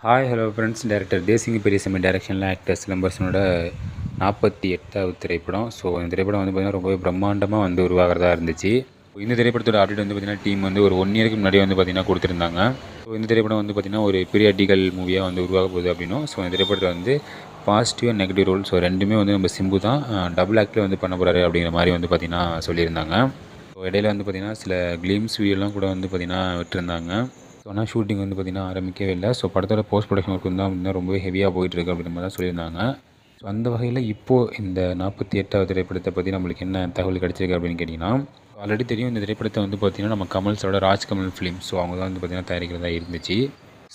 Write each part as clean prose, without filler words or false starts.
Hi hello friends, director Desingu Periyasamy டைரக்ஷனில் actor சிலம்பரசனோட 48வது திரைப்படம். So இந்த திரைப்படம் வந்து பார்த்திங்கன்னா ரொம்பவே பிரம்மாண்டமாக வந்து உருவாகிறதா இருந்துச்சு. இந்த திரைப்படத்தோட அப்டேட் வந்து பார்த்திங்கன்னா டீம் வந்து ஒரு 1 இயருக்கு முன்னாடி வந்து பார்த்திங்கன்னா கொடுத்துருந்தாங்க. ஸோ இந்த திரைப்படம் வந்து பார்த்திங்கன்னா ஒரு பீரியாடிக்கல் மூவியாக வந்து உருவாக போகுது அப்படின்னும், ஸோ இந்த திரைப்படத்தில் வந்து positive and negative role, so ரெண்டுமே வந்து நம்ம சிம்பு தான் டபுள் ஆக்டில் வந்து பண்ண போகிறாரு அப்படிங்கிற மாதிரி வந்து பார்த்திங்கன்னா சொல்லியிருந்தாங்க. ஸோ இடையில வந்து பார்த்திங்கன்னா சில கிளிம்ஸ் வீடியோலாம் கூட வந்து பார்த்திங்கன்னா விட்டுருந்தாங்க. ஸோ ஆனால் ஷூட்டிங் வந்து பார்த்திங்கன்னா ஆரம்பிக்கவே இல்லை. ஸோ படத்தோட போஸ்ட் ப்ரொடக்ஷன் ஒர்க் வந்து பார்த்திங்கன்னா ரொம்பவே ஹெவியாக போயிட்டுருக்கு அப்படின்ற மாதிரி தான் சொல்லியிருந்தாங்க. ஸோ அந்த வகையில் இப்போது இந்த 48வது திரைப்படத்தை பற்றி நம்மளுக்கு என்ன தகவல் கிடச்சிருக்கு அப்படின்னு கேட்டிங்கன்னா, ஆல்ரெடி தெரியும் இந்த திரைப்படத்தை வந்து பார்த்திங்கன்னா நம்ம கமல்ஸோட ராஜ்கமல் ஃபிலிம், ஸோ அவங்க தான் வந்து பார்த்திங்கன்னா தயாரிக்கிறதா இருந்துச்சு.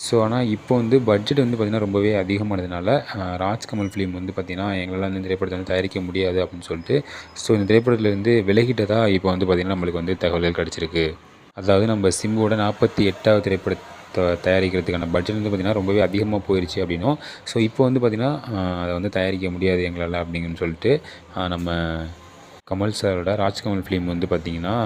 ஸோ ஆனால் இப்போ வந்து பட்ஜெட் வந்து பார்த்திங்கன்னா ரொம்பவே அதிகமானதுனால ராஜ்கமல் ஃபிலிம் வந்து பார்த்திங்கன்னா எங்களால் வந்து திரைப்படத்தை வந்து தயாரிக்க முடியாது அப்படின்னு சொல்லிட்டு, ஸோ இந்த திரைப்படத்துலேருந்து விலகிட்டதாக இப்போ வந்து பார்த்திங்கன்னா நம்மளுக்கு வந்து தகவல்கள் கிடச்சிருக்கு. அதாவது நம்ம சிம்புவோட 48வது திரைப்படத்தை தயாரிக்கிறதுக்கான பட்ஜெட் வந்து பார்த்திங்கன்னா ரொம்பவே அதிகமாக போயிடுச்சு அப்படின்னும், ஸோ இப்போ வந்து பார்த்திங்கன்னா அதை வந்து தயாரிக்க முடியாது எங்களால் அப்படிங்கன்னு சொல்லிட்டு நம்ம கமல் சாரோட ராஜ்கமல் ஃபிலிம் வந்து பார்த்திங்கன்னா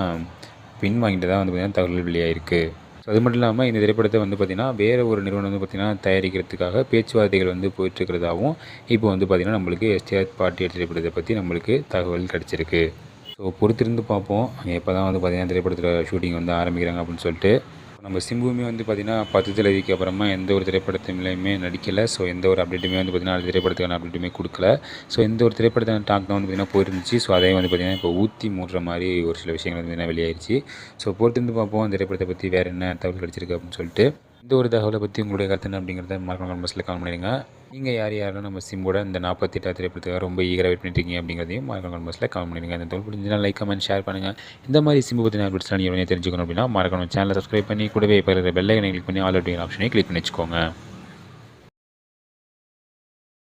வாங்கிட்டு தான் வந்து பார்த்திங்கன்னா தகவல் வெளியாகிருக்கு. ஸோ அது மட்டும் இல்லாமல் இந்த திரைப்படத்தை வந்து பார்த்திங்கன்னா வேறு ஒரு நிறுவனம் வந்து பார்த்திங்கன்னா தயாரிக்கிறதுக்காக பேச்சுவார்த்தைகள் வந்து போயிட்டுருக்கிறதாகவும் இப்போ வந்து பார்த்திங்கன்னா நம்மளுக்கு எஸ்டிஆர் 48 திரைப்படத்தை பற்றி நம்மளுக்கு தகவல் கிடச்சிருக்கு. ஸோ பொறுத்திருந்து பார்ப்போம் எப்போ தான் வந்து பார்த்திங்கன்னா திரைப்படத்தில் ஷூட்டிங் வந்து ஆரம்பிக்கிறாங்க அப்படின்னு சொல்லிட்டு. நம்ம சிம்புவுமே வந்து பார்த்திங்கன்னா 10 தலைவிக்கு அப்புறமா எந்த ஒரு திரைப்படத்துலையுமே நடிக்கலை. ஸோ எந்த ஒரு அப்டேட்டுமே வந்து பார்த்திங்கன்னா அந்த திரைப்படத்துக்கான அப்டேட்டுமே கொடுக்கல. ஸோ எந்த ஒரு திரைப்படத்தான டாக் தான் வந்து பார்த்திங்கன்னா போயிருந்துச்சு. ஸோ அதே வந்து பார்த்திங்கன்னா இப்போ ஊற்றி மூடுற மாதிரி ஒரு சில விஷயங்கள் வந்து பார்த்திங்கன்னா வெளியாயிருச்சு. ஸோ பொறுத்திருந்து பார்ப்போம் அந்த திரைப்படத்தை பற்றி வேறு என்ன தகவல் கிடச்சிருக்கு அப்படின்னு சொல்லிட்டு. இந்த ஒரு தகவலை பற்றி உங்களுடைய கருத்து என்ன அப்படிங்கிறத மறக்காம கமெண்ட்ஸில் கமெண்ட் பண்ணிடுங்க. நீங்கள் யாரெல்லாம் நம்ம சிம்போட இந்த 48வது திரைப்படத்துக்காக ரொம்ப ஈகராக வெயிட் பண்ணிட்டீங்க அப்படிங்கிறதையும் மறக்காம கமெண்ட்ஸில் கமெண்ட் பண்ணிடுங்க. இந்த தகவல் பிடிச்சிருந்தா லைக், கமெண்ட், ஷேர் பண்ணுங்கள். இந்த மாதிரி சிம்பு பற்றின அப்டேட்ஸ்லாம் நீங்கள் தெரிஞ்சுக்கணும் அப்படின்னா மறக்காம சேனலை சப்ஸ்கிரைப் பண்ணி கூடவே இப்போ இருக்கிற பெல் ஐக்கனை கிளிக் பண்ணி ஆல் அப்படிங்கிற ஆப்ஷனை கிளிக் பண்ணி வச்சுக்கோங்க.